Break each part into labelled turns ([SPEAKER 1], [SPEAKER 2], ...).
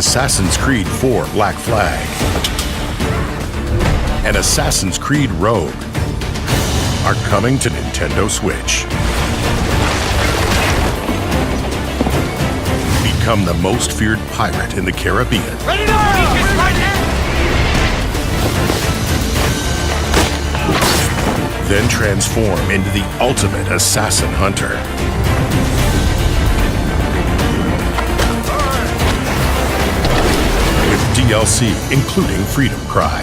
[SPEAKER 1] Assassin's Creed 4 Black Flag, and Assassin's Creed Rogue are coming to Nintendo Switch. Become the most feared pirate in the Caribbean.
[SPEAKER 2] Ready to
[SPEAKER 1] Then transform into the ultimate assassin hunter. With DLC including Freedom Cry.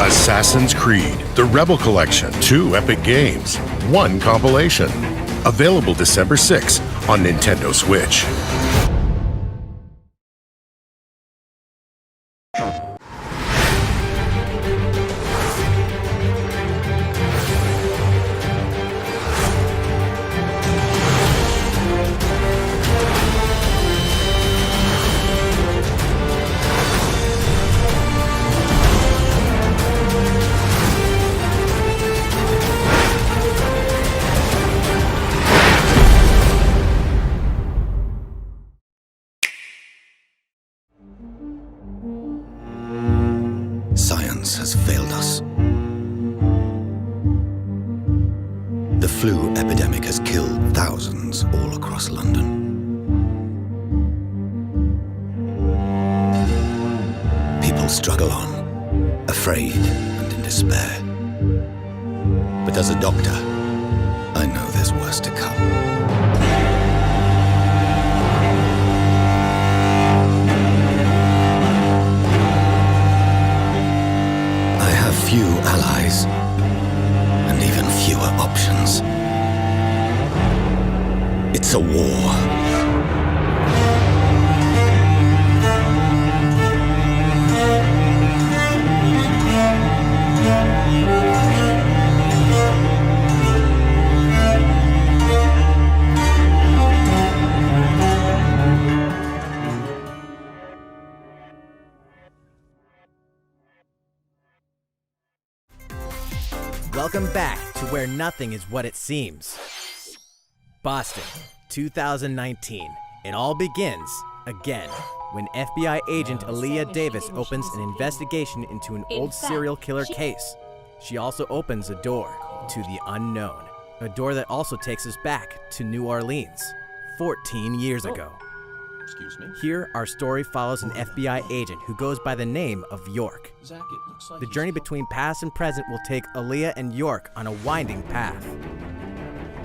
[SPEAKER 1] Assassin's Creed, the Rebel Collection, 2 epic games, 1 compilation. Available December 6 on Nintendo Switch.
[SPEAKER 3] Science has failed us. The flu epidemic has killed thousands all across London. People struggle on, afraid and in despair. But as a doctor, I know there's worse to come. Few allies, and even fewer options. It's a war.
[SPEAKER 4] Welcome back to where nothing is what it seems. Boston, 2019. It all begins, again, when FBI agent Aaliyah Davis opens an investigation into an old serial killer case. She also opens a door to the unknown. A door that also takes us back to New Orleans, 14 years ago.
[SPEAKER 5] Excuse me?
[SPEAKER 4] Here, our story follows an FBI agent who goes by the name of York.
[SPEAKER 5] Zach, it looks like
[SPEAKER 4] The journey between past and present will take Aaliyah and York on a winding path.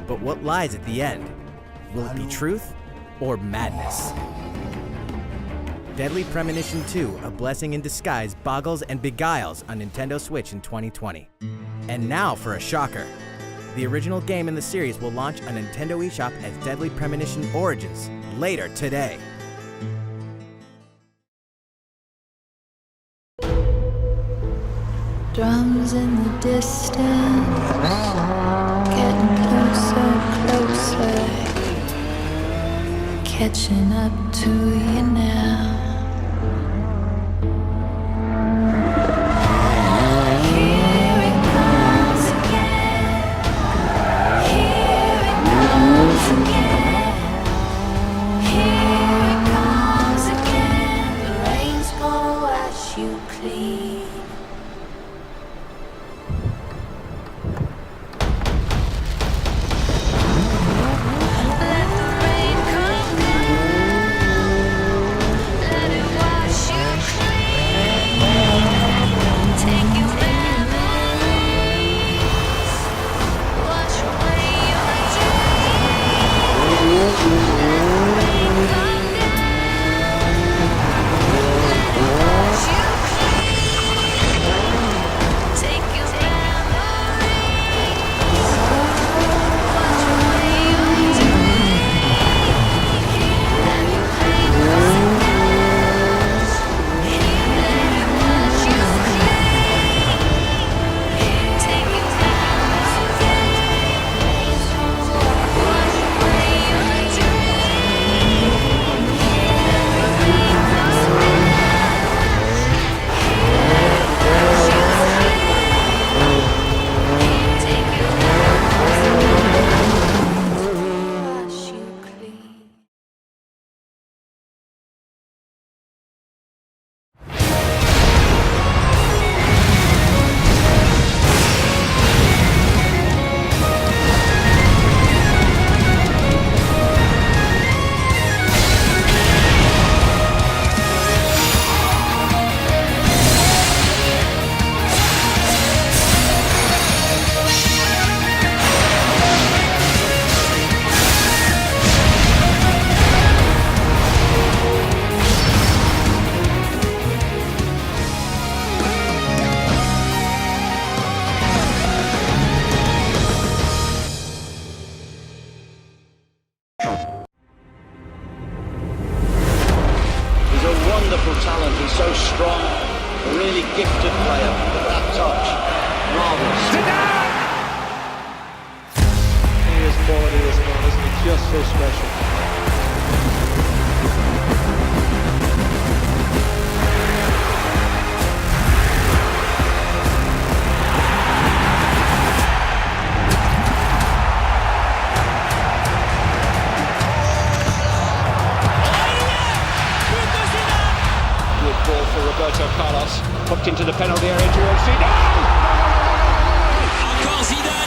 [SPEAKER 4] But what lies at the end? Will it be truth or madness? Deadly Premonition 2, A Blessing in Disguise, boggles and beguiles on Nintendo Switch in 2020. And now for a shocker. The original game in the series will launch on Nintendo eShop as Deadly Premonition Origins later today.
[SPEAKER 6] Drums in the distance, getting closer, closer, catching up to you now. Here it comes again, here it comes again, here it comes again. The rain's gonna wash you clean. Let the rain come down.
[SPEAKER 2] wonderful talent. He's so strong, a really gifted player. Look at that touch. Marvellous.
[SPEAKER 7] He is quality, this man, isn't he? Just so special.
[SPEAKER 2] Roberto Carlos hooked into the penalty area towards Zidane.
[SPEAKER 8] Encore Zidane.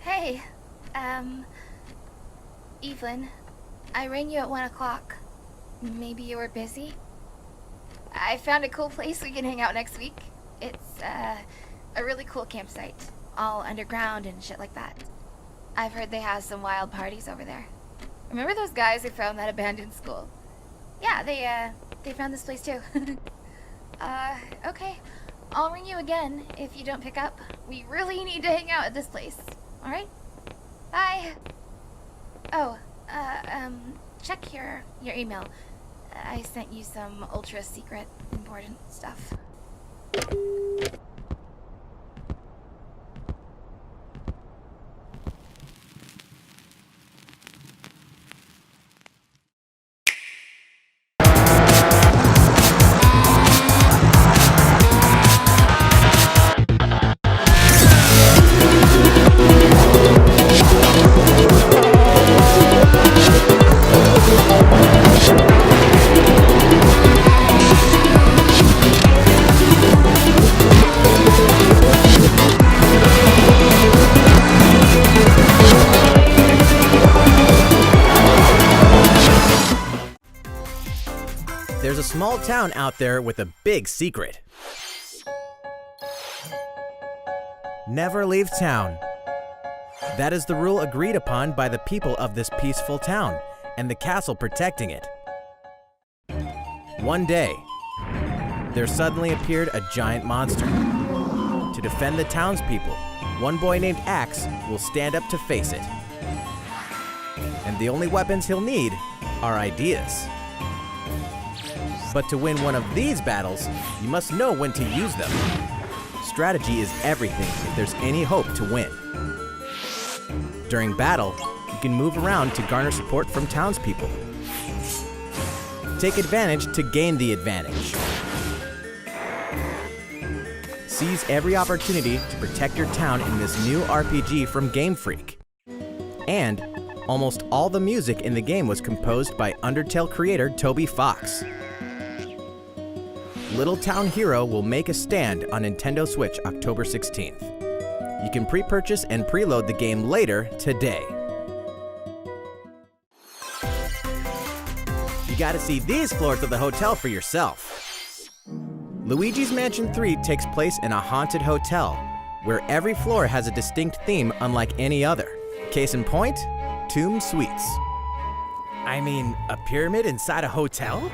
[SPEAKER 9] Hey, Evelyn, I rang you at 1 o'clock. Maybe you were busy? I found a cool place we can hang out next week. It's, a really cool campsite, all underground and shit like that. I've heard they have some wild parties over there. Remember those guys who found that abandoned school? Yeah, they found this place too. Okay. I'll ring you again if you don't pick up. We really need to hang out at this place. Alright? Bye! Oh, check your email. I sent you some ultra secret important stuff.
[SPEAKER 4] There's a small town out there with a big secret. Never leave town. That is the rule agreed upon by the people of this peaceful town and the castle protecting it. One day, there suddenly appeared a giant monster. To defend the townspeople, one boy named Axe will stand up to face it. And the only weapons he'll need are ideas. But to win one of these battles, you must know when to use them. Strategy is everything if there's any hope to win. During battle, you can move around to garner support from townspeople. Take advantage to gain the advantage. Seize every opportunity to protect your town in this new RPG from Game Freak. And almost all the music in the game was composed by Undertale creator Toby Fox. Little Town Hero will make a stand on Nintendo Switch October 16th. You can pre-purchase and preload the game later today. You gotta see these floors of the hotel for yourself. Luigi's Mansion 3 takes place in a haunted hotel, where every floor has a distinct theme unlike any other. Case in point, Tomb Suites. I mean, a pyramid inside a hotel?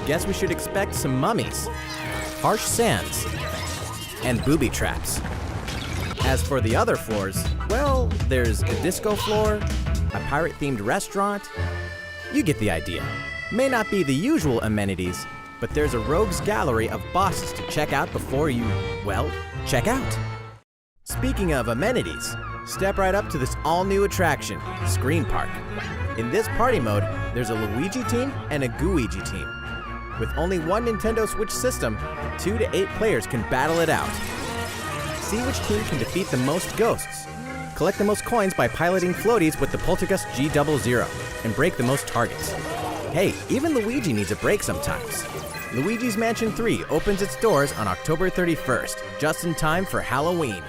[SPEAKER 4] Guess we should expect some mummies, harsh sands, and booby traps. As for the other floors, well, there's a disco floor, a pirate-themed restaurant. You get the idea. May not be the usual amenities, but there's a rogues gallery of bosses to check out before you, well, check out. Speaking of amenities, step right up to this all-new attraction, Screen Park. In this party mode, there's a Luigi team and a Gooigi team. With only one Nintendo Switch system, 2 to 8 players can battle it out. See which team can defeat the most ghosts. Collect the most coins by piloting floaties with the Poltergust G00 and break the most targets. Hey, even Luigi needs a break sometimes. Luigi's Mansion 3 opens its doors on October 31st, just in time for Halloween.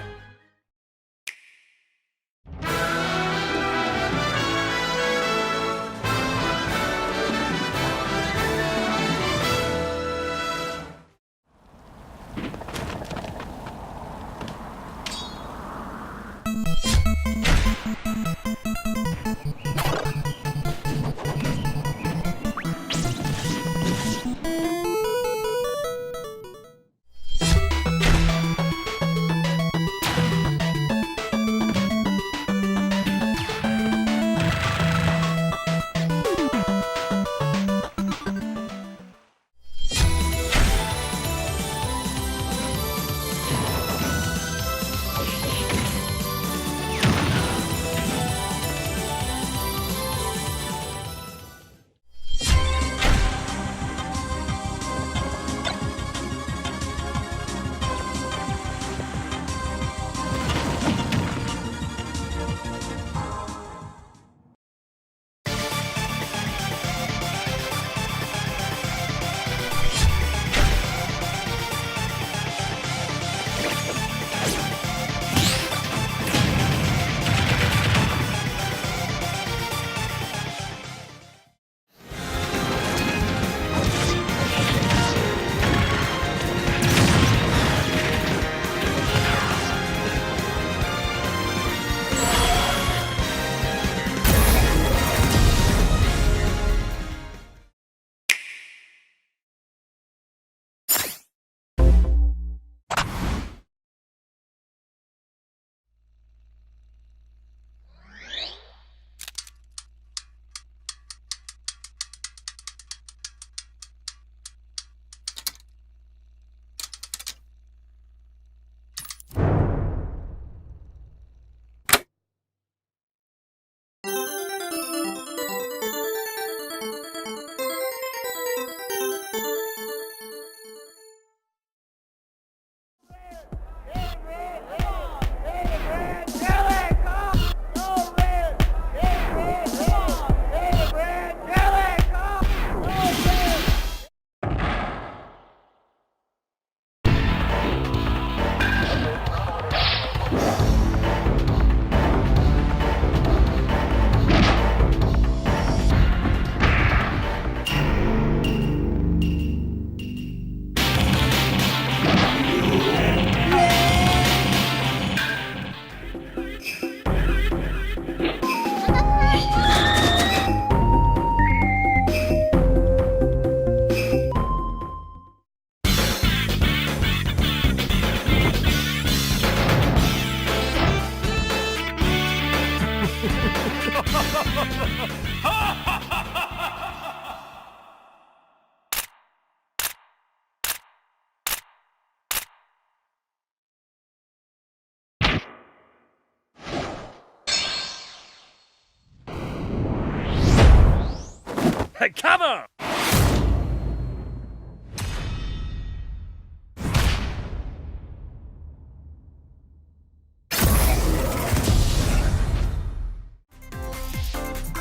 [SPEAKER 8] Cover!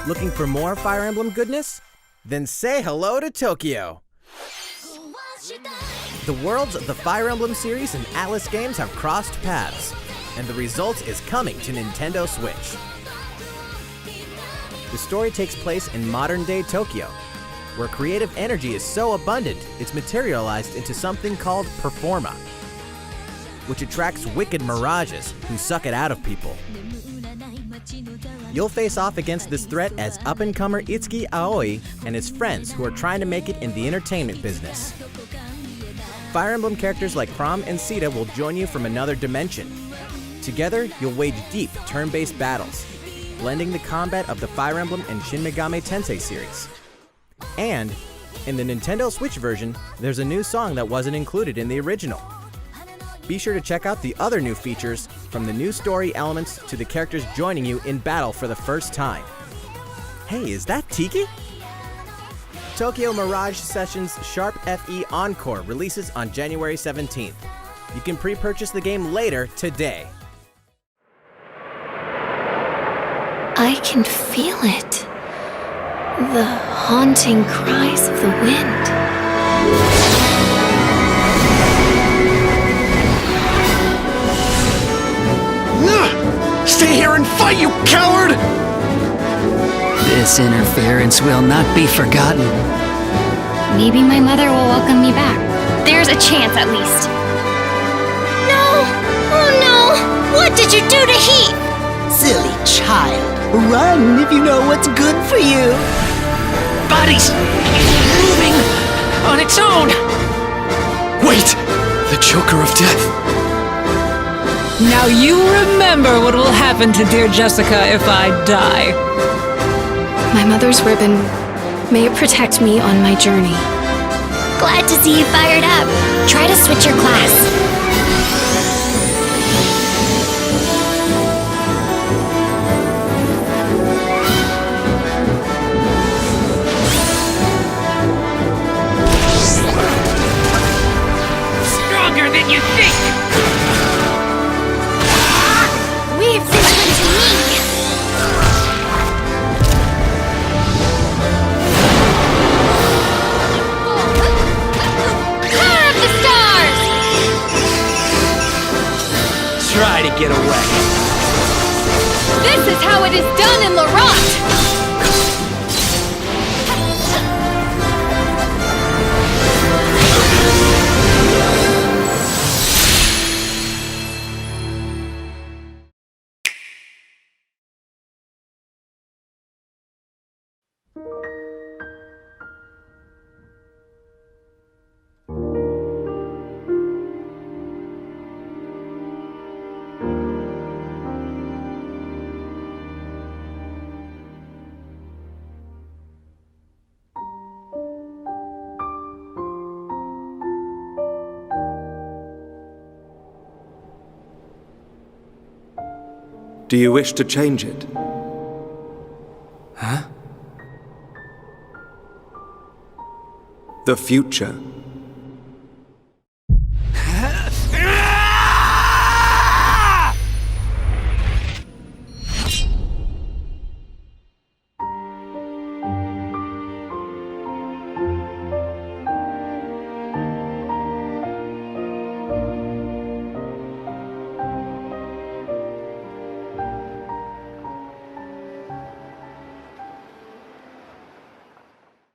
[SPEAKER 4] Looking for more Fire Emblem goodness? Then say hello to Tokyo! The worlds of the Fire Emblem series and Atlas games have crossed paths, and the result is coming to Nintendo Switch. The story takes place in modern-day Tokyo, where creative energy is so abundant it's materialized into something called Performa, which attracts wicked Mirages who suck it out of people. You'll face off against this threat as up-and-comer Itsuki Aoi and his friends who are trying to make it in the entertainment business. Fire Emblem characters like Chrom and Sita will join you from another dimension. Together, you'll wage deep turn-based battles, blending the combat of the Fire Emblem and Shin Megami Tensei series. And, in the Nintendo Switch version, there's a new song that wasn't included in the original. Be sure to check out the other new features, from the new story elements to the characters joining you in battle for the first time. Hey, is that Tiki? Tokyo Mirage Sessions Sharp FE Encore releases on January 17th. You can pre-purchase the game later today.
[SPEAKER 6] I can feel it. The haunting cries of the wind.
[SPEAKER 10] Stay here and fight, you coward!
[SPEAKER 11] This interference will not be forgotten.
[SPEAKER 6] Maybe my mother will welcome me back. There's a chance at least. No! Oh no! What did you do to Heath?
[SPEAKER 11] Silly child. Run if you know what's good for you. Body's moving on its own.
[SPEAKER 10] Wait! The Joker of Death.
[SPEAKER 12] Now you remember what will happen to dear Jessica if I die.
[SPEAKER 6] My mother's ribbon. May it protect me on my journey. Glad to see you fired up. Try to switch your class.
[SPEAKER 12] Stronger than you think!
[SPEAKER 6] Leave this one to me! Power of the stars!
[SPEAKER 11] Try to get away.
[SPEAKER 9] This is how it is done in Laurent!
[SPEAKER 10] Do you wish to change it?
[SPEAKER 11] Huh?
[SPEAKER 10] The future